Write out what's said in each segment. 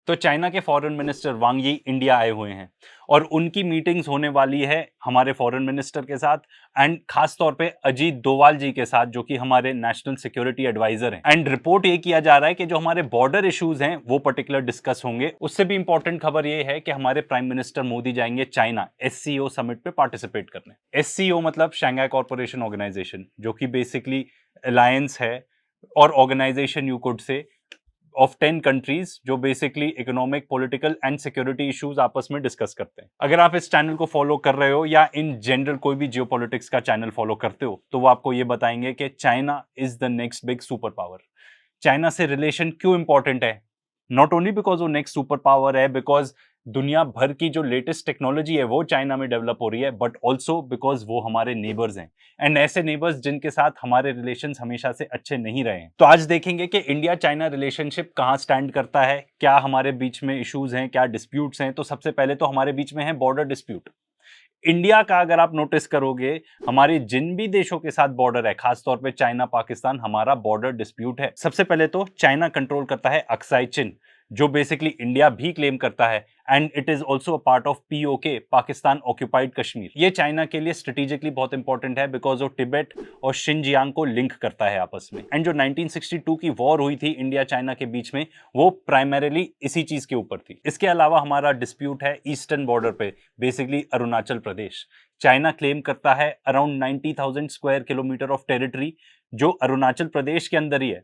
तो चाइना के foreign minister वांग यी इंडिया आए हुए हैं और उनकी मीटिंग्स होने वाली है हमारे फॉरेन मिनिस्टर के साथ एंड खास तौर पे अजीत डोवाल जी के साथ, जो कि हमारे नेशनल सिक्योरिटी एडवाइजर हैं। एंड रिपोर्ट ये किया जा रहा है कि जो हमारे बॉर्डर इश्यूज हैं वो पर्टिकुलर डिस्कस होंगे। उससे भी इंपॉर्टेंट खबर ये है कि हमारे प्राइम मिनिस्टर मोदी जाएंगे चाइना एससीओ समिट पे पार्टिसिपेट करने। एससीओ मतलब शंघाई कॉर्पोरेशन ऑर्गेनाइजेशन, जो कि बेसिकली अलायंस है और organisation you could say of 10 countries जो basically economic, political and security issues आपस में डिस्कस करते हैं। अगर आप इस चैनल को फॉलो कर रहे हो या इन जनरल कोई भी जियोपॉलिटिक्स का चैनल फॉलो करते हो तो वो आपको ये बताएंगे कि China is the next big super power. China से रिलेशन क्यों इंपॉर्टेंट है? नॉट ओनली बिकॉज वो नेक्स्ट सुपर पावर है, बिकॉज दुनिया भर की जो लेटेस्ट टेक्नोलॉजी है वो चाइना में डेवलप हो रही है, बट ऑल्सो बिकॉज वो हमारे नेबर्स हैं एंड ऐसे नेबर्स जिनके साथ हमारे रिलेशंस हमेशा से अच्छे नहीं रहे हैं। तो आज देखेंगे कि इंडिया चाइना रिलेशनशिप कहां स्टैंड करता है, क्या हमारे बीच में इश्यूज हैं, क्या डिस्प्यूट्स हैं। तो सबसे पहले तो हमारे बीच में है बॉर्डर डिस्प्यूट। इंडिया का अगर आप नोटिस करोगे, हमारे जिन भी देशों के साथ बॉर्डर है, खासतौर पे चाइना, पाकिस्तान, हमारा बॉर्डर डिस्प्यूट है। सबसे पहले तो चाइना कंट्रोल करता है अक्साई चिन, जो बेसिकली इंडिया भी क्लेम करता है and it is also a part of PoK, Pakistan occupied Kashmir. ये चाइना के लिए स्ट्रेटेजिकली बहुत इंपॉर्टेंट है बिकॉज वो तिब्बत और शिनजियांग को लिंक करता है आपस में। एंड जो 1962 की वॉर हुई थी इंडिया चाइना के बीच में, वो प्राइमरीली इसी चीज के ऊपर थी। इसके अलावा हमारा डिस्प्यूट है ईस्टर्न बॉर्डर पे, basically Arunachal Pradesh. China claim करता है around 90,000 square kilometre of territory, जो अरुणाचल प्रदेश के अंदर ही है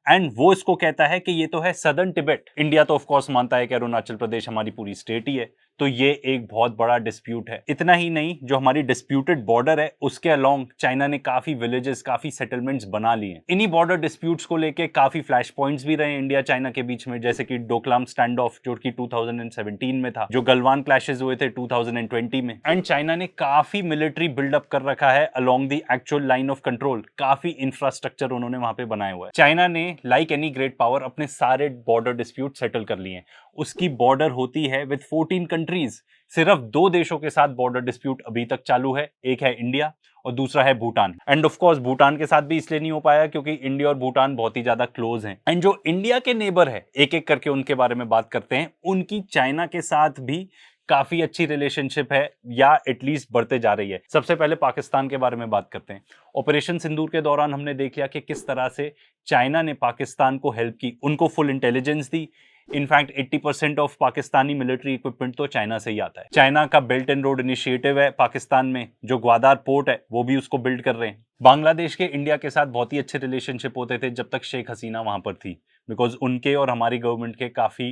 एंड वो इसको कहता है कि ये तो है सदर्न तिब्बत। इंडिया तो ऑफ कोर्स मानता है कि अरुणाचल प्रदेश हमारी पूरी स्टेट ही है। तो ये एक बहुत बड़ा डिस्प्यूट है। इतना ही नहीं, जो हमारी डिस्प्यूटेड बॉर्डर है उसके अलोंग चाइना ने काफी विलेजेस, काफी सेटलमेंट्स बना लिए हैं। इन्हीं बॉर्डर डिस्प्यूट्स को लेके काफी फ्लैश पॉइंट्स भी रहे इंडिया चाइना के बीच में, जैसे कि डोकलाम स्टैंड ऑफ जो कि 2017 में था, जो गलवान क्लैशेस हुए थे 2020 में। एंड चाइना ने काफी मिलिट्री बिल्डअप कर रखा है along the actual line of control, काफी इंफ्रास्ट्रक्चर उन्होंने वहां पे बनाया हुआ है। चाइना ने लाइक एनी ग्रेट पावर अपने सारे बॉर्डर डिस्प्यूट सेटल कर लिए हैं। उसकी बॉर्डर होती है विद 14 कंट्रीज। सिर्फ 2 देशों के साथ बॉर्डर डिस्प्यूट अभी तक चालू है, एक है इंडिया और दूसरा है Bhutan. End of course Bhutan के साथ भी इसलिए नहीं हो पाया क्योंकि इंडिया और भूटान बहुत ही ज्यादा क्लोज हैं। एंड जो इंडिया के नेबर है, एक एक करके उनके बारे में बात करते हैं। उनकी चाइना के साथ भी काफी अच्छी रिलेशनशिप है या एटलीस्ट बढ़ते जा रही है। सबसे पहले पाकिस्तान के बारे में बात करते हैं। ऑपरेशन सिंदूर के दौरान हमने देख लिया कि किस तरह से चाइना ने पाकिस्तान को हेल्प की, उनको full intelligence the. In fact 80% of Pakistani military equipment तो चाइना से ही आता है। चाइना का बेल्ट एंड रोड इनिशिएटिव है पाकिस्तान में, जो ग्वादार पोर्ट है वो भी उसको बिल्ड कर रहे हैं। बांग्लादेश के इंडिया के साथ बहुत ही अच्छे रिलेशनशिप होते थे जब तक शेख हसीना वहां पर थी, बिकॉज उनके और हमारी गवर्नमेंट के काफी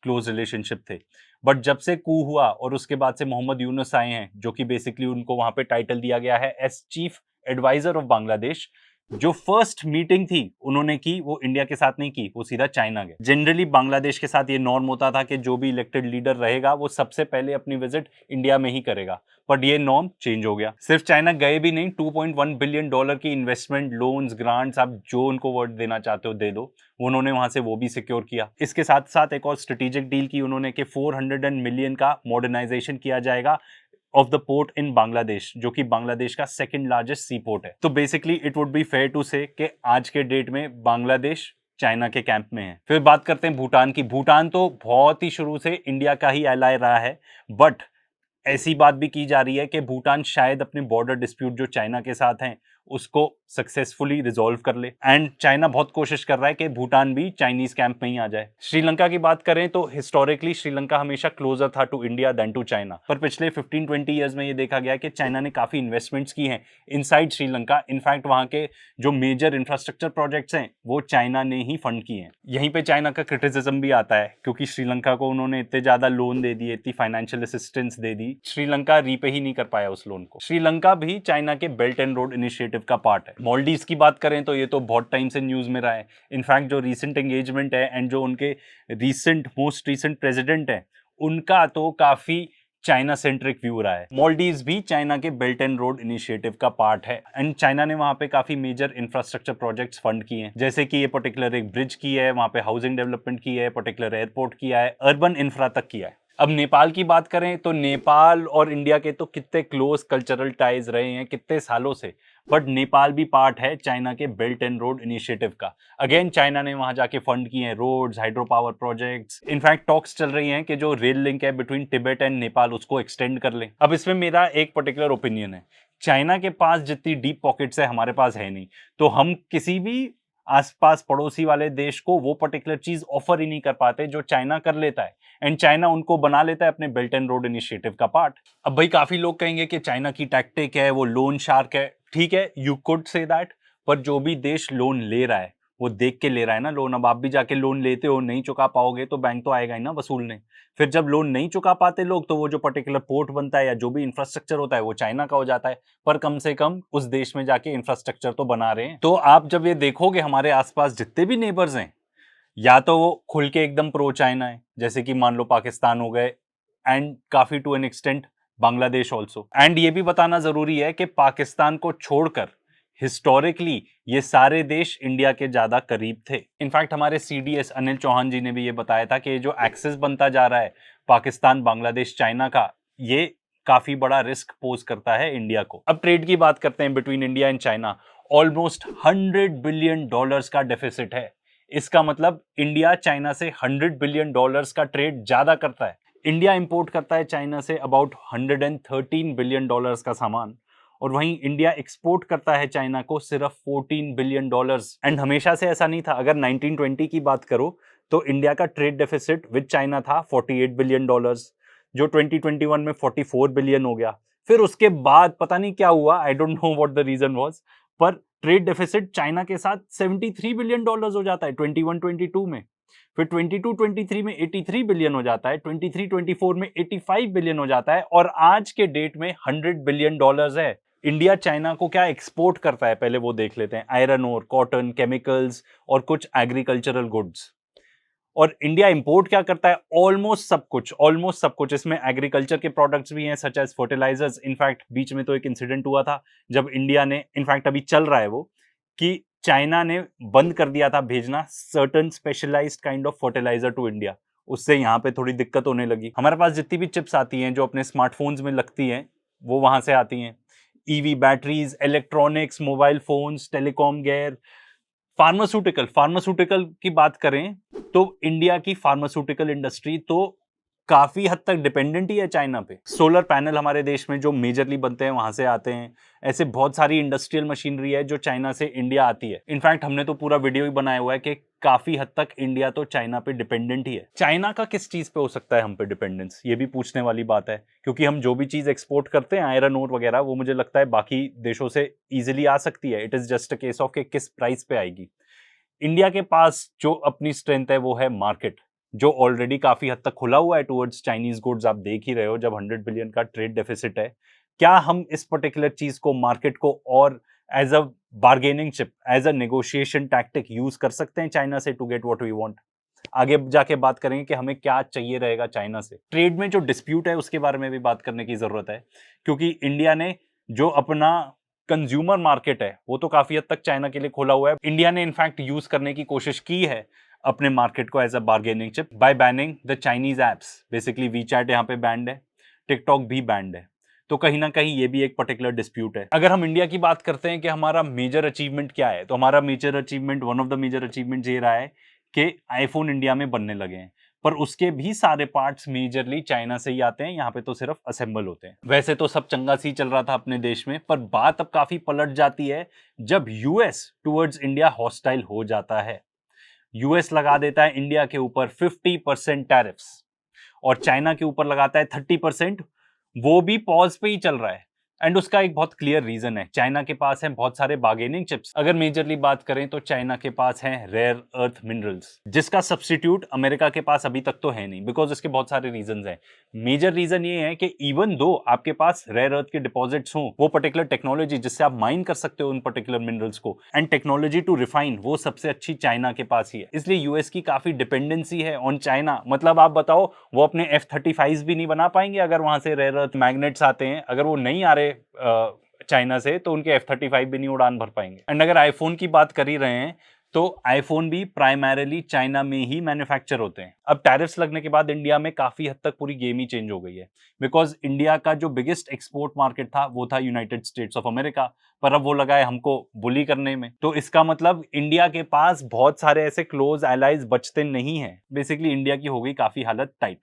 क्लोज रिलेशनशिप थे। बट जब से कू हुआ और उसके बाद से मोहम्मद यूनुस आए हैं, जो कि बेसिकली उनको वहां पे टाइटल दिया गया है as chief adviser of Bangladesh, जो फर्स्ट मीटिंग थी उन्होंने की वो इंडिया के साथ नहीं की, वो सीधा चाइना गए। जनरली बांग्लादेश के साथ ये नॉर्म होता था कि जो भी इलेक्टेड लीडर रहेगा वो सबसे पहले अपनी विजिट इंडिया में ही करेगा, बट ये नॉर्म चेंज हो गया। सिर्फ चाइना गए भी नहीं, $2.1 बिलियन की इन्वेस्टमेंट, लोन्स, ग्रांट्स, आप जो उनको वर्ड देना चाहते हो दे दो, उन्होंने वहां से वो भी सिक्योर किया। इसके साथ साथ एक और स्ट्रेटेजिक डील की उन्होंने कि 400 मिलियन का मॉडर्नाइजेशन किया जाएगा of the port in Bangladesh, जो कि बांग्लादेश का सेकंड लार्जेस्ट सी पोर्ट है। तो basically it would be fair to say कि आज के डेट में बांग्लादेश चाइना के कैंप में है। फिर बात करते हैं भूटान की। भूटान तो बहुत ही शुरू से इंडिया का ही एलाय रहा है, बट ऐसी बात भी की जा रही है कि भूटान शायद अपने बॉर्डर डिस्प्यूट जो चाइना के साथ हैं उसको सक्सेसफुली रिजॉल्व कर ले। एंड चाइना बहुत कोशिश कर रहा है कि भूटान भी चाइनीज कैंप में ही आ जाए। श्रीलंका की बात करें तो हिस्टोरिकली श्रीलंका हमेशा क्लोजर था to India than to China, पर पिछले 15-20 ईयर्स में ये देखा गया कि चाइना ने काफी इन्वेस्टमेंट्स की हैं इनसाइड श्रीलंका। इनफैक्ट वहां के जो मेजर इंफ्रास्ट्रक्चर प्रोजेक्ट्स हैं वो चाइना ने ही फंड किए हैं। यहीं पे चाइना का क्रिटिसिज्म भी आता है क्योंकि श्रीलंका को उन्होंने इतने ज्यादा लोन दे दिए, इतनी फाइनेंशियल असिस्टेंस दे दी, श्रीलंका रीपे ही नहीं कर पाया उस लोन को। श्रीलंका भी चाइना के बेल्ट एंड रोड इनिशिएटिव का पार्ट है। मालदीव्स की बात करें तो ये तो बहुत टाइम से न्यूज में रहा है। इनफैक्ट जो रीसेंट एंगेजमेंट है एंड जो उनके मोस्ट रीसेंट प्रेसिडेंट है, उनका तो काफी चाइना सेंट्रिक व्यू रहा है। मालदीव्स भी चाइना के बेल्ट एंड रोड इनिशिएटिव का पार्ट है एंड चाइना ने वहां पे काफी मेजर इंफ्रास्ट्रक्चर प्रोजेक्ट्स फंड किए हैं, जैसे कि ये पर्टिकुलर एक ब्रिज की है, वहां पे हाउसिंग डेवलपमेंट की है, पर्टिकुलर एयरपोर्ट किया है, अर्बन इंफ्रा तक किया है। अब नेपाल की बात करें तो नेपाल और इंडिया के तो कितने क्लोज कल्चरल टाइज रहे हैं कितने सालों से, बट नेपाल भी पार्ट है चाइना के बेल्ट एंड रोड इनिशिएटिव का। अगेन चाइना ने वहां जाके फंड किए हैं roads, hydro power projects, in fact talks चल रही हैं कि जो रेल लिंक है बिटवीन तिब्बत एंड नेपाल उसको एक्सटेंड कर लें। अब इसमें मेरा एक पर्टिकुलर ओपिनियन है, चाइना के पास जितनी डीप पॉकेट्स है हमारे पास है नहीं, तो हम किसी भी आसपास पड़ोसी वाले देश को वो पर्टिकुलर चीज ऑफर ही नहीं कर पाते जो चाइना कर लेता है, एंड चाइना उनको बना लेता है अपने बेल्ट एंड रोड इनिशिएटिव का पार्ट। अब भाई काफी लोग कहेंगे कि चाइना की टैक्टिक है वो लोन शार्क है, ठीक है, यू कुड से दैट, पर जो भी देश लोन ले रहा है वो देख के ले रहा है ना लोन। अब आप भी जाके लोन लेते हो, नहीं चुका पाओगे तो बैंक तो आएगा ही ना वसूलने। फिर जब लोन नहीं चुका पाते लोग तो वो जो पर्टिकुलर पोर्ट बनता है या जो भी इंफ्रास्ट्रक्चर होता है वो चाइना का हो जाता है, पर कम से कम उस देश में जाके इंफ्रास्ट्रक्चर तो बना रहे हैं। तो आप जब ये देखोगे हमारे आसपास जितने भी नेबर्स हैं, या तो वो खुल के एकदम प्रो चाइना है, जैसे कि मान लो पाकिस्तान हो गए, एंड काफी to an extent Bangladesh also. And ये भी बताना जरूरी है कि पाकिस्तान को छोड़कर हिस्टोरिकली ये सारे देश इंडिया के ज्यादा करीब थे। इनफैक्ट हमारे सीडीएस अनिल चौहान जी ने भी ये बताया था कि जो एक्सेस बनता जा रहा है पाकिस्तान, बांग्लादेश, चाइना का, ये काफी बड़ा रिस्क पोज करता है इंडिया को। अब ट्रेड की बात करते हैं between India and China. Almost $100 billion का डेफिसिट है। इसका मतलब इंडिया चाइना से $100 बिलियन का ट्रेड ज्यादा करता है। इंडिया इंपोर्ट करता है चाइना से अबाउट $113 बिलियन का सामान, और वहीं इंडिया एक्सपोर्ट करता है चाइना को सिर्फ $14 बिलियन। एंड हमेशा से ऐसा नहीं था। अगर 1920 की बात करो तो इंडिया का ट्रेड डेफिसिट विद चाइना था $48 बिलियन, जो 2021 में 44 बिलियन हो गया। फिर उसके बाद पता नहीं क्या हुआ, I don't know what the reason was, पर ट्रेड डेफिसिट चाइना के साथ $73 बिलियन हो जाता है 21-22 में। फिर 22-23 में 83 बिलियन हो जाता है, 23-24 में 85 बिलियन हो जाता है, और आज के डेट में $100 बिलियन है। इंडिया चाइना को क्या एक्सपोर्ट करता है पहले वो देख लेते हैं। आयरन ओर, कॉटन, केमिकल्स और कुछ एग्रीकल्चरल गुड्स। और इंडिया इंपोर्ट क्या करता है? ऑलमोस्ट सब कुछ, ऑलमोस्ट सब कुछ। इसमें एग्रीकल्चर के प्रोडक्ट्स भी हैं सच एज फर्टिलाइजर्स। इनफैक्ट बीच में तो एक इंसिडेंट हुआ था जब इंडिया ने, इनफैक्ट अभी चल रहा है वो, कि चाइना ने बंद कर दिया था भेजना certain specialised kind of fertiliser to India. उससे यहाँ पे थोड़ी दिक्कत होने लगी। हमारे पास जितनी भी चिप्स आती हैं जो अपने स्मार्टफोन्स में लगती हैं वो वहां से आती हैं। EV batteries, electronics, mobile phones, telecom gear, pharmaceutical की बात करें तो इंडिया की फार्मास्यूटिकल इंडस्ट्री तो काफी हद तक डिपेंडेंट ही है चाइना पे। सोलर पैनल हमारे देश में जो मेजरली बनते हैं वहां से आते हैं। ऐसे बहुत सारी इंडस्ट्रियल मशीनरी है जो चाइना से इंडिया आती है। इनफैक्ट हमने तो पूरा वीडियो ही बनाया हुआ है कि काफी हद तक इंडिया तो चाइना पे डिपेंडेंट ही है। चाइना का किस चीज पे हो सकता है हम पे डिपेंडेंस, ये भी पूछने वाली बात है, क्योंकि हम जो भी चीज एक्सपोर्ट करते हैं, आयरन ओर वगैरह, वो मुझे लगता है बाकी देशों से इजिली आ सकती है। It is just a case of के किस प्राइस पे आएगी। इंडिया के पास जो अपनी स्ट्रेंथ है वो है मार्केट, जो ऑलरेडी काफी हद तक खुला हुआ है टुवर्ड्स चाइनीज गुड्स। आप देख ही रहे हो जब 100 बिलियन का ट्रेड डेफिसिट है, क्या हम इस पर्टिकुलर चीज को, मार्केट को, और as a bargaining chip, as a negotiation tactic use कर सकते हैं चाइना से to get what we want? आगे जाके बात करेंगे कि हमें क्या चाहिए रहेगा चाइना से। ट्रेड में जो डिस्प्यूट है उसके बारे में भी बात करने की जरूरत है, क्योंकि इंडिया ने जो अपना कंज्यूमर मार्केट है वो तो काफी हद तक चाइना के लिए खोला हुआ है। इंडिया ने इनफैक्ट यूज करने की कोशिश की है अपने मार्केट को as a bargaining chip by banning the Chinese apps. Basically WeChat यहाँ पे बैंड है, टिकटॉक भी बैंड है, तो कहीं ना कहीं ये भी एक पर्टिकुलर डिस्प्यूट है। अगर हम इंडिया की बात करते हैं कि हमारा मेजर अचीवमेंट क्या है, तो हमारा major achievement, one of the major achievement ये रहा है कि आईफोन इंडिया में बनने लगे हैं, पर उसके भी सारे पार्ट्स मेजरली चाइना से ही आते हैं। यहाँ पे तो सिर्फ असेंबल होते हैं। वैसे तो सब चंगा सी चल रहा था अपने देश में, पर बात अब काफी पलट जाती है जब यूएस टुवर्ड्स इंडिया हॉस्टाइल हो जाता है। यूएस लगा देता है इंडिया के ऊपर 50% टैरिफ्स और चाइना के ऊपर लगाता है 30%। वो भी पॉज पे ही चल रहा है, एंड उसका एक बहुत क्लियर रीजन है। चाइना के पास है बहुत सारे बार्गेनिंग चिप्स। अगर मेजरली बात करें तो चाइना के पास है रेयर अर्थ मिनरल्स, जिसका सब्स्टिट्यूट अमेरिका के पास अभी तक तो है नहीं, बिकॉज इसके बहुत सारे रीजंस हैं। मेजर रीजन ये है कि इवन दो आपके पास रेयर अर्थ के डिपॉजिट्स हों, वो पर्टिकुलर टेक्नोलॉजी जिससे आप माइन कर सकते हो उन पर्टिकुलर मिनरल्स को, एंड टेक्नोलॉजी टू रिफाइन, वो सबसे अच्छी चाइना के पास ही है। इसलिए यूएस की काफी डिपेंडेंसी है ऑन चाइना। मतलब आप बताओ, वो अपने F-35 भी नहीं बना पाएंगे अगर वहां से रेयर अर्थ मैग्नेट्स आते हैं। अगर वो नहीं आ रहे चाइना से तो उनके F-35 भी नहीं उड़ान भर पाएंगे। एंड अगर आईफोन की बात कर ही रहे हैं तो आईफोन भी प्राइमरीली चाइना में ही मैन्युफैक्चर होते हैं। अब टैरिफ्स लगने के बाद इंडिया में काफी हद तक पूरी गेम ही चेंज हो गई है, बिकॉज इंडिया का जो बिगेस्ट एक्सपोर्ट मार्केट था वो था यूनाइटेड स्टेट्स ऑफ अमेरिका, पर अब वो लगा है हमको बुली करने में। तो इसका मतलब इंडिया के पास बहुत सारे ऐसे क्लोज एलाइज बचते नहीं है। बेसिकली इंडिया की हो गई काफी हालत टाइट,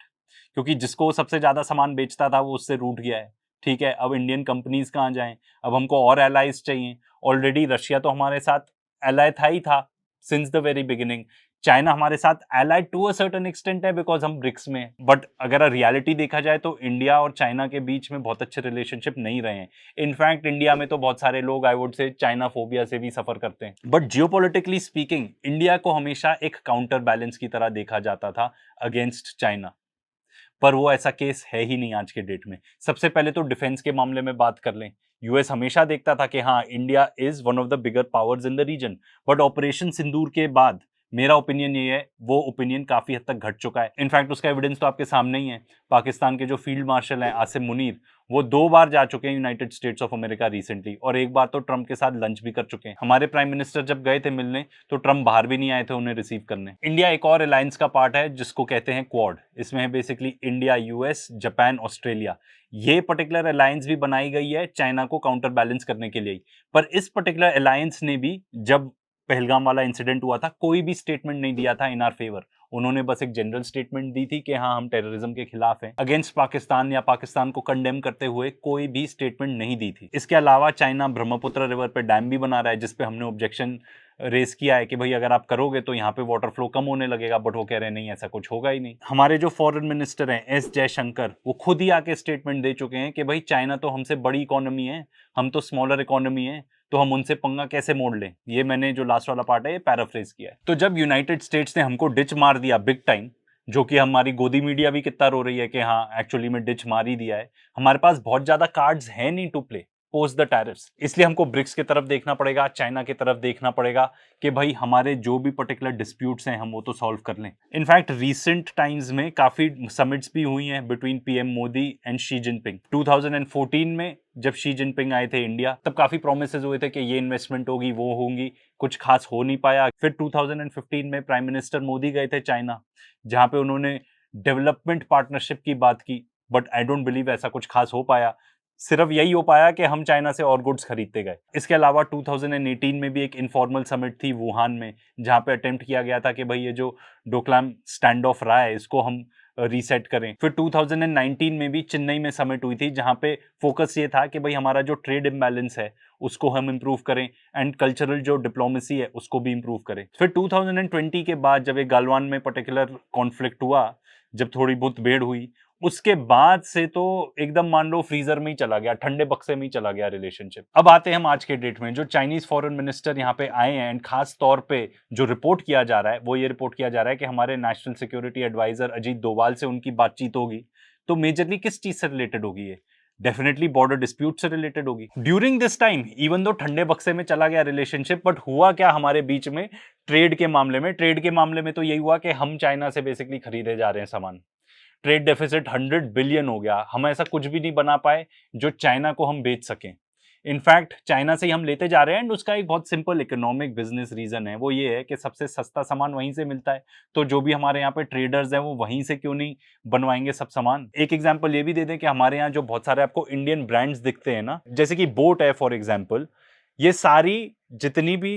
क्योंकि जिसको सबसे ज्यादा सामान बेचता था वो उससे रूठ गया है। ठीक है, अब इंडियन कंपनीज कहाँ जाएं, अब हमको और एलाइज चाहिए। ऑलरेडी रशिया तो हमारे साथ एलाय था ही था since the very beginning. China हमारे साथ allied to a certain extent है बिकॉज हम ब्रिक्स में हैं। बट अगर रियलिटी देखा जाए तो इंडिया और चाइना के बीच में बहुत अच्छे रिलेशनशिप नहीं रहे हैं। इनफैक्ट इंडिया में तो बहुत सारे लोग I would say China phobia से भी सफर करते हैं। बट जियोपॉलिटिकली स्पीकिंग इंडिया को हमेशा एक काउंटर बैलेंस की तरह देखा जाता था अगेंस्ट चाइना, पर वो ऐसा केस है ही नहीं आज के डेट में। सबसे पहले तो डिफेंस के मामले में बात कर लें, यूएस हमेशा देखता था कि हाँ India is one of the bigger powers in the region, but operation Sindoor के बाद मेरा ओपिनियन ये है वो ओपिनियन काफी हद तक घट चुका है। इनफैक्ट उसका एविडेंस तो आपके सामने ही है। पाकिस्तान के जो फील्ड मार्शल हैं आसिम मुनीर, वो 2 बार जा चुके हैं United states of America recently, और एक बार तो ट्रम्प के साथ लंच भी कर चुके हैं। हमारे प्राइम मिनिस्टर जब गए थे मिलने तो ट्रम्प बाहर भी नहीं आए थे उन्हें रिसीव करने। इंडिया एक और अलायंस का पार्ट है जिसको कहते हैं क्वाड। इसमें है basically India, US, Japan, Australia. ये पर्टिकुलर अलायंस भी बनाई गई है चाइना को काउंटर बैलेंस करने के लिए। पर इस पर्टिकुलर अलायंस ने भी जब पहलगाम वाला इंसिडेंट हुआ था कोई भी स्टेटमेंट नहीं दिया था इन आर फेवर। उन्होंने बस एक जनरल स्टेटमेंट दी थी कि हाँ हम टेररिज्म के खिलाफ हैं। अगेंस्ट पाकिस्तान या पाकिस्तान को कंडेम करते हुए कोई भी स्टेटमेंट नहीं दी थी। इसके अलावा चाइना ब्रह्मपुत्र रिवर पे डैम भी बना रहा है, जिसपे हमने ऑब्जेक्शन रेस किया है कि भाई अगर आप करोगे तो यहाँ पे वाटर फ्लो कम होने लगेगा, बट वो कह रहे हैं नहीं ऐसा कुछ होगा ही नहीं। हमारे जो फॉरेन मिनिस्टर हैं एस जयशंकर, वो खुद ही आके स्टेटमेंट दे चुके हैं कि भाई चाइना तो हमसे बड़ी इकोनॉमी है, हम तो स्मॉलर इकोनॉमी है, तो हम उनसे पंगा कैसे मोड़ लें। ये मैंने जो लास्ट वाला पार्ट है ये पैराफ्रेज किया है। तो जब यूनाइटेड स्टेट्स ने हमको डिच मार दिया बिग टाइम, जो कि हमारी गोदी मीडिया भी कितना रो रही है कि हाँ एक्चुअली में डिच मार ही दिया है, हमारे पास बहुत ज्यादा कार्ड्स हैं नहीं to play post the tariffs. इसलिए हमको ब्रिक्स की तरफ देखना पड़ेगा, चाइना की तरफ देखना पड़ेगा कि भाई हमारे जो भी पर्टिकुलर डिस्प्यूट्स हैं हम वो तो सॉल्व कर लें। इनफैक्ट रीसेंट टाइम्स में काफी समिट्स भी हुई हैं between PM Modi and Xi Jinping. 2014 में जब शी जिनपिंग आए थे इंडिया, तब काफी प्रोमिसेस हुए थे कि ये इन्वेस्टमेंट होगी वो होंगी, कुछ खास हो नहीं पाया। फिर 2015 में प्राइम मिनिस्टर मोदी गए थे चाइना, जहां पे उन्होंने डेवलपमेंट पार्टनरशिप की बात की, बट आई डोंट बिलीव ऐसा कुछ खास हो पाया। सिर्फ यही हो पाया कि हम चाइना से और गुड्स खरीदते गए। इसके अलावा 2018 में भी एक इनफॉर्मल समिट थी वुहान में, जहां पे अटेम्प्ट किया गया था कि भाई ये जो डोकलाम स्टैंड ऑफ रहा है इसको हम रीसेट करें। फिर 2019 में भी चेन्नई में समिट हुई थी, जहां पे फोकस ये था कि भाई हमारा जो ट्रेड इम्बैलेंस है उसको हम इम्प्रूव करें एंड कल्चरल जो डिप्लोमेसी है उसको भी इम्प्रूव करें। फिर 2020 के बाद जब एक गालवान में पर्टिकुलर कॉन्फ्लिक्ट हुआ, जब थोड़ी बहुत भेड़ हुई, उसके बाद से तो एकदम मान लो फ्रीजर में ही चला गया, ठंडे बक्से में ही चला गया रिलेशनशिप। अब आते हैं हम आज के डेट में जो चाइनीज फॉरेन मिनिस्टर यहाँ पे आए हैं, एंड खास तौर पे जो रिपोर्ट किया जा रहा है वो ये रिपोर्ट किया जा रहा है कि हमारे national security adviser Ajit Doval से उनकी बातचीत होगी। तो मेजरली किस चीज से रिलेटेड होगी ये? डेफिनेटली बॉर्डर डिस्प्यूट से रिलेटेड होगी। During this time even though ठंडे बक्से में चला गया रिलेशनशिप, बट हुआ क्या हमारे बीच में ट्रेड के मामले में? ट्रेड के मामले में तो यही हुआ कि हम चाइना से बेसिकली खरीदे जा रहे हैं सामान। ट्रेड डेफिसिट 100 बिलियन हो गया। हम ऐसा कुछ भी नहीं बना पाए जो चाइना को हम बेच सकें। इनफैक्ट चाइना से ही हम लेते जा रहे हैं, एंड उसका एक बहुत सिंपल इकोनॉमिक बिजनेस रीजन है, वो ये है कि सबसे सस्ता सामान वहीं से मिलता है। तो जो भी हमारे यहाँ पे ट्रेडर्स हैं वो वहीं से क्यों नहीं बनवाएंगे सब सामान। एक एग्जांपल ये भी दे दें कि हमारे यहाँ जो बहुत सारे आपको इंडियन ब्रांड्स दिखते हैं ना, जैसे कि बोट है फॉर एग्जाम्पल, ये सारी जितनी भी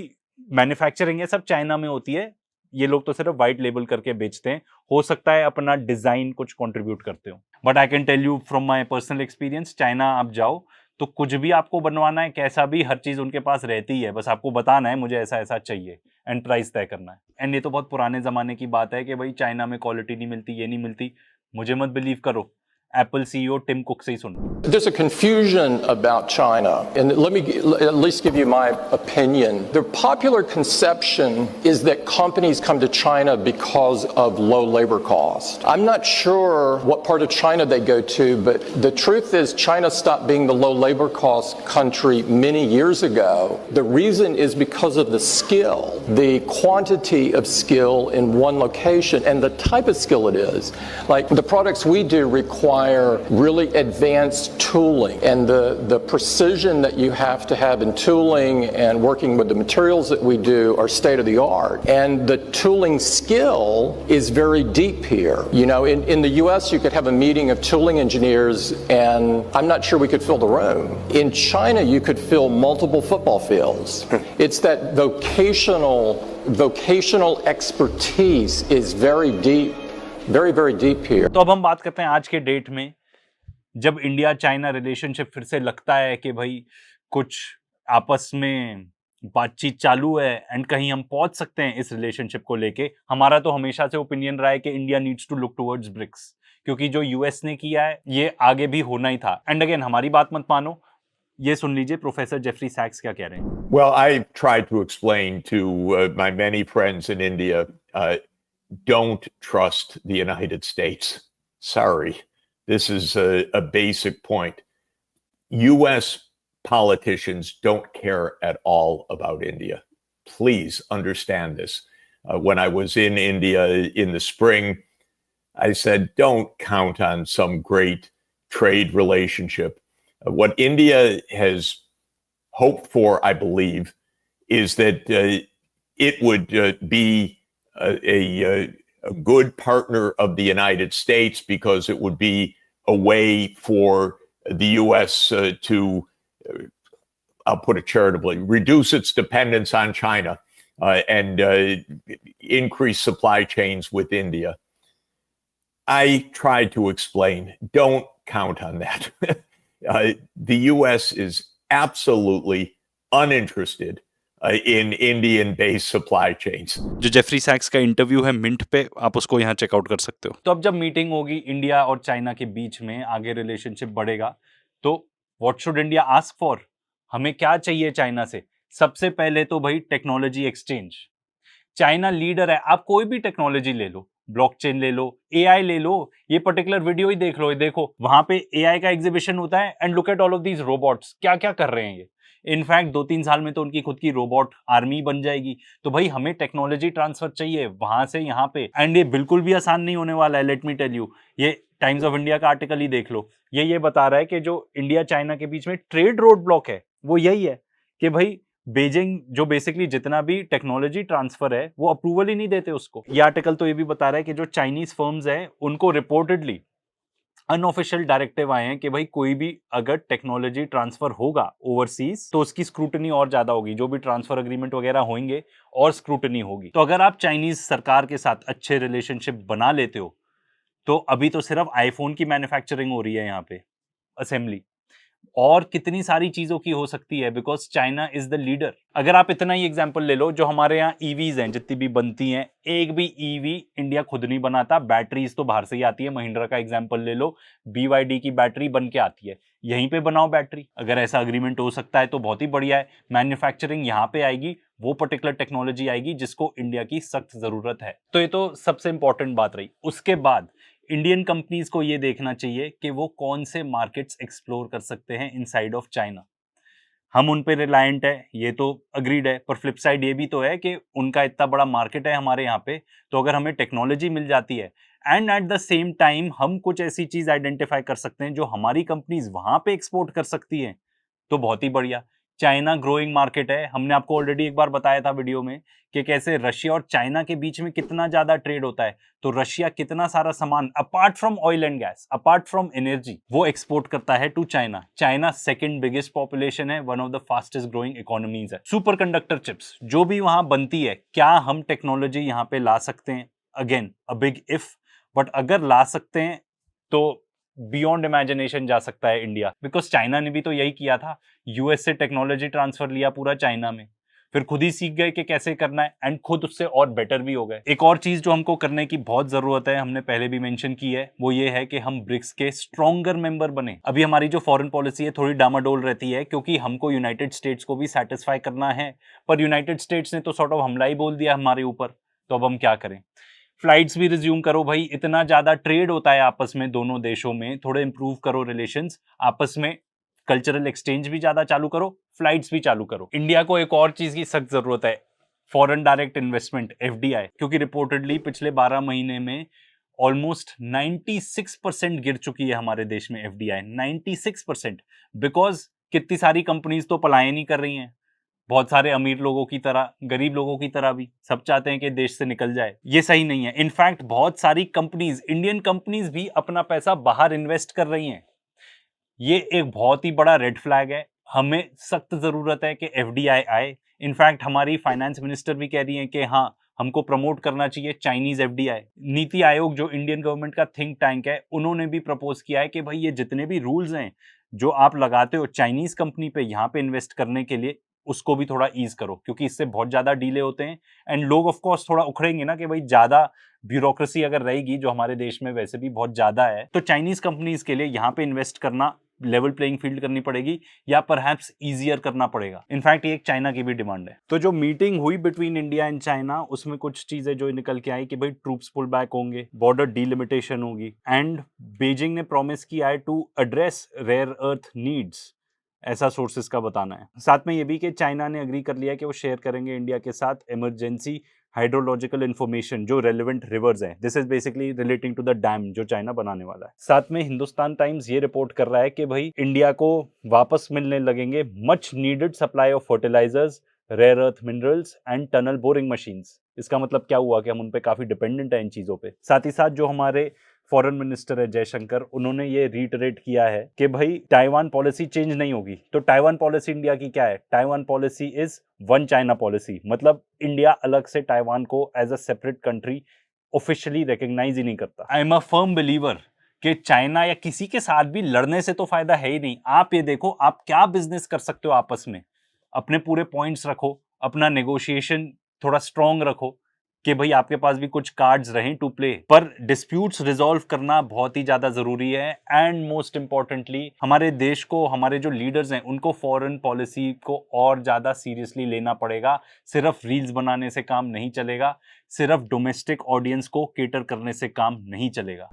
मैन्युफैक्चरिंग है सब चाइना में होती है। ये लोग तो सिर्फ व्हाइट लेबल करके बेचते हैं, हो सकता है अपना डिजाइन कुछ कंट्रीब्यूट करते हो, but I can tell you from my personal experience, China आप जाओ तो कुछ भी आपको बनवाना है, कैसा भी, हर चीज उनके पास रहती है। बस आपको बताना है मुझे ऐसा ऐसा चाहिए एंड प्राइस तय करना है। एंड ये तो बहुत पुराने जमाने की बात है कि भाई चाइना में क्वालिटी नहीं मिलती, ये नहीं मिलती। मुझे मत बिलीव करो, एप्पल सीईओ टिम कुक से ही सुनो। There's a confusion about China, and let me at least give you my opinion. The popular conception is that companies come to China because of low labor cost. I'm not sure what part of China they go to, but the truth is China stopped being the low labor cost country many years ago. The reason is because of the skill, the quantity of skill in one location, and the type of skill it is. Like the products we do require require really advanced tooling, and the precision that you have to have in tooling and working with the materials that we do are state of the art. And the tooling skill is very deep here. You know, in the US, you could have a meeting of tooling engineers, and I'm not sure we could fill the room. In China, you could fill multiple football fields. It's that vocational expertise is very deep, very deep here. तो अब हम बात करते हैं आज के date में, जब इंडिया चाइना रिलेशनशिप फिर से लगता है कि भाई कुछ आपस में बातचीत चालू है एंड कहीं हम पहुंच सकते हैं इस रिलेशनशिप को लेके। हमारा तो हमेशा से ओपिनियन रहा है कि India needs to look towards BRICS, क्योंकि जो यूएस ने किया है ये आगे भी होना ही था। एंड अगेन हमारी बात मत मानो, ये सुन लीजिए प्रोफेसर जेफरी सैक्स क्या कह रहे हैं। Well, I've tried to explain to my many friends in India, don't trust the United States. Sorry, this is a basic point. U.S. politicians don't care at all about India. Please understand this. When I was in India in the spring, I said, don't count on some great trade relationship. What India has hoped for, I believe, is that it would be a good partner of the United States, because it would be a way for the U.S. to, I'll put it charitably, reduce its dependence on China and increase supply chains with India. I tried to explain, don't count on that. The U.S. is absolutely uninterested in Indian-based supply chains. जो Jeffrey सैक्स का interview है mint पे, आप उसको यहाँ checkout कर सकते हो। तो अब जब मीटिंग होगी इंडिया और चाइना के बीच में, आगे रिलेशनशिप बढ़ेगा, तो what should India ask for? हमें क्या चाहिए चाइना से? सबसे पहले तो भाई टेक्नोलॉजी एक्सचेंज। चाइना लीडर है, आप कोई भी टेक्नोलॉजी ले लो, ब्लॉकचेन ले लो, एआई ले लो, ये पर्टिकुलर वीडियो ही देख लो, ये देखो वहां पे एआई का एग्जीबिशन होता है and look at all of these robots, क्या क्या कर रहे हैं ये। इनफैक्ट 2-3 साल में तो उनकी खुद की रोबोट आर्मी बन जाएगी। तो भाई हमें टेक्नोलॉजी ट्रांसफर चाहिए वहां से यहाँ पे, एंड ये बिल्कुल भी आसान नहीं होने वाला है। लेट मी टेल यू, ये टाइम्स ऑफ इंडिया का आर्टिकल ही देख लो, ये बता रहा है कि जो इंडिया चाइना के बीच में ट्रेड रोड ब्लॉक है वो यही है कि भाई बीजिंग जो बेसिकली जितना भी टेक्नोलॉजी ट्रांसफर है वो अप्रूवल ही नहीं देते उसको। ये आर्टिकल तो ये भी बता रहा है कि जो चाइनीज फर्म्स हैं उनको रिपोर्टेडली अनऑफिशियल डायरेक्टिव आए हैं कि भाई कोई भी अगर टेक्नोलॉजी ट्रांसफर होगा ओवरसीज तो उसकी स्क्रूटनी और ज्यादा होगी, जो भी ट्रांसफर अग्रीमेंट वगैरह होंगे और स्क्रूटनी होगी। तो अगर आप चाइनीज सरकार के साथ अच्छे रिलेशनशिप बना लेते हो, तो अभी तो सिर्फ आईफोन की मैन्युफैक्चरिंग हो रही है यहाँ पे, असेंबली, और कितनी सारी चीजों की हो सकती है, because China is the leader. अगर आप इतना ही एग्जांपल ले लो, जो हमारे यहाँ ईवीज हैं जितनी भी बनती हैं, एक भी ईवी इंडिया खुद नहीं बनाता, बैटरीज तो बाहर से ही आती है। महिंद्रा का एग्जांपल ले लो, BYD की बैटरी बन के आती है, यहीं पे बनाओ बैटरी। अगर ऐसा अग्रीमेंट हो सकता है तो बहुत ही बढ़िया है। मैन्युफैक्चरिंग यहाँ पे आएगी, वो पर्टिकुलर टेक्नोलॉजी आएगी जिसको इंडिया की सख्त जरूरत है। तो ये तो सबसे इंपॉर्टेंट बात रही। उसके बाद इंडियन कंपनीज को ये देखना चाहिए कि वो कौन से मार्केट्स एक्सप्लोर कर सकते हैं इनसाइड ऑफ चाइना। हम उन पे रिलायंट है, ये तो अग्रीड है, पर फ्लिप साइड ये भी तो है कि उनका इतना बड़ा मार्केट है हमारे यहाँ पे। तो अगर हमें टेक्नोलॉजी मिल जाती है and at the same time हम कुछ ऐसी चीज आइडेंटिफाई कर सकते हैं जो हमारी कंपनीज वहां पे एक्सपोर्ट कर सकती हैं, तो बहुत ही बढ़िया। चाइना ग्रोइंग मार्केट है, हमने आपको ऑलरेडी एक बार बताया था वीडियो में कि कैसे रशिया और चाइना के बीच में कितना ज्यादा ट्रेड होता है। तो रशिया कितना सारा सामान apart from oil and gas, apart from energy, वो एक्सपोर्ट करता है to China. China second biggest population है, one of the fastest growing economies है। सुपर कंडक्टर चिप्स जो भी वहां बनती है, क्या हम टेक्नोलॉजी यहाँ पे ला सकते हैं? Again a big if, but अगर ला सकते हैं तो बियॉन्ड इमेजिनेशन जा सकता है इंडिया, बिकॉज चाइना ने भी तो यही किया था। यूएस से टेक्नोलॉजी ट्रांसफर लिया पूरा चाइना में, फिर खुद ही सीख गए कि कैसे करना है एंड खुद उससे और बेटर भी हो गए। एक और चीज जो हमको करने की बहुत जरूरत है, हमने पहले भी मेंशन की है, वो ये है कि हम ब्रिक्स के स्ट्रॉन्गर मेंबर बने। अभी हमारी जो फॉरेन पॉलिसी है थोड़ी डामाडोल रहती है, क्योंकि हमको यूनाइटेड स्टेट्स को भी सेटिस्फाई करना है, पर यूनाइटेड स्टेट्स ने तो सॉर्ट ऑफ हमला ही बोल दिया हमारे ऊपर। तो अब हम क्या करें? फ्लाइट्स भी रिज्यूम करो भाई, इतना ज्यादा ट्रेड होता है आपस में दोनों देशों में, थोड़े इंप्रूव करो रिलेशंस आपस में, कल्चरल एक्सचेंज भी ज्यादा चालू करो, फ्लाइट्स भी चालू करो। इंडिया को एक और चीज की सख्त जरूरत है, फॉरेन डायरेक्ट इन्वेस्टमेंट, FDI, क्योंकि रिपोर्टेडली पिछले 12 महीने में ऑलमोस्ट 96% गिर चुकी है हमारे देश में FDI, 96%, बिकॉज कितनी सारी कंपनीज तो पलायन ही कर रही हैं। बहुत सारे अमीर लोगों की तरह, गरीब लोगों की तरह भी सब चाहते हैं कि देश से निकल जाए। ये सही नहीं है। इनफैक्ट बहुत सारी कंपनीज, इंडियन कंपनीज भी अपना पैसा बाहर इन्वेस्ट कर रही हैं। ये एक बहुत ही बड़ा रेड फ्लैग है। हमें सख्त जरूरत है कि FDI आए। इनफैक्ट हमारी फाइनेंस मिनिस्टर भी कह रही हैं कि हाँ, हमको प्रमोट करना चाहिए चाइनीज FDI। नीति आयोग जो इंडियन गवर्नमेंट का थिंक टैंक है, उन्होंने भी प्रपोज किया है कि भाई ये जितने भी रूल्स हैं जो आप लगाते हो चाइनीज कंपनी पे यहाँ पे इन्वेस्ट करने के लिए, उसको भी थोड़ा ईज करो, क्योंकि इससे बहुत ज्यादा डीले होते हैं एंड लोग ऑफ कोर्स थोड़ा उखड़ेंगे ना कि भाई ज्यादा ब्यूरोक्रेसी अगर रहेगी, जो हमारे देश में वैसे भी बहुत ज्यादा है, तो चाइनीज कंपनीज के लिए यहाँ पे इन्वेस्ट करना लेवल प्लेइंग फील्ड करनी पड़ेगी या परहैप्स इजियर करना पड़ेगा। इनफैक्ट ये एक चाइना की भी डिमांड है। तो जो मीटिंग हुई बिटवीन इंडिया एंड चाइना, उसमें कुछ चीजें जो निकल के आई कि भाई ट्रूप्स पुल बैक होंगे, बॉर्डर डीलिमिटेशन होगी एंड बीजिंग ने प्रॉमिस किया है to address rare earth needs, ऐसा सोर्सेस का बताना है। साथ में ये भी कि चाइना ने एग्री कर लिया कि वो शेयर करेंगे इंडिया के साथ इमरजेंसी हाइड्रोलॉजिकल इन्फॉर्मेशन जो रेलेवेंट रिवर्स हैं। This is basically relating to the dam जो चाइना बनाने वाला है। साथ में हिंदुस्तान टाइम्स ये रिपोर्ट कर रहा है कि भाई इंडिया को वापस मिलने लगेंगे much needed supply of fertilisers, rare earth minerals and tunnel boring machines. इसका मतलब क्या हुआ कि हम उन पे काफी डिपेंडेंट है इन चीजों पे। साथ ही साथ जो हमारे फॉरेन मिनिस्टर है जयशंकर, उन्होंने ये रीटरेट किया है कि भाई ताइवान पॉलिसी चेंज नहीं होगी। तो ताइवान पॉलिसी इंडिया की क्या है? Taiwan policy is one China policy, मतलब इंडिया अलग से ताइवान को as a separate country officially recognise ही नहीं करता। I am a firm believer कि चाइना या किसी के साथ भी लड़ने से तो फायदा है ही नहीं। आप ये देखो, आप क्या बिजनेस कर सकते हो आपस में, अपने पूरे पॉइंट्स रखो, अपना नेगोशिएशन थोड़ा स्ट्रॉन्ग रखो कि भाई आपके पास भी कुछ कार्ड्स रहें टू प्ले। पर डिस्प्यूट्स रिजॉल्व करना बहुत ही ज्यादा जरूरी है एंड मोस्ट इंपॉर्टेंटली हमारे देश को, हमारे जो लीडर्स हैं, उनको फॉरेन पॉलिसी को और ज्यादा सीरियसली लेना पड़ेगा। सिर्फ रील्स बनाने से काम नहीं चलेगा, सिर्फ डोमेस्टिक ऑडियंस को केटर करने से काम नहीं चलेगा।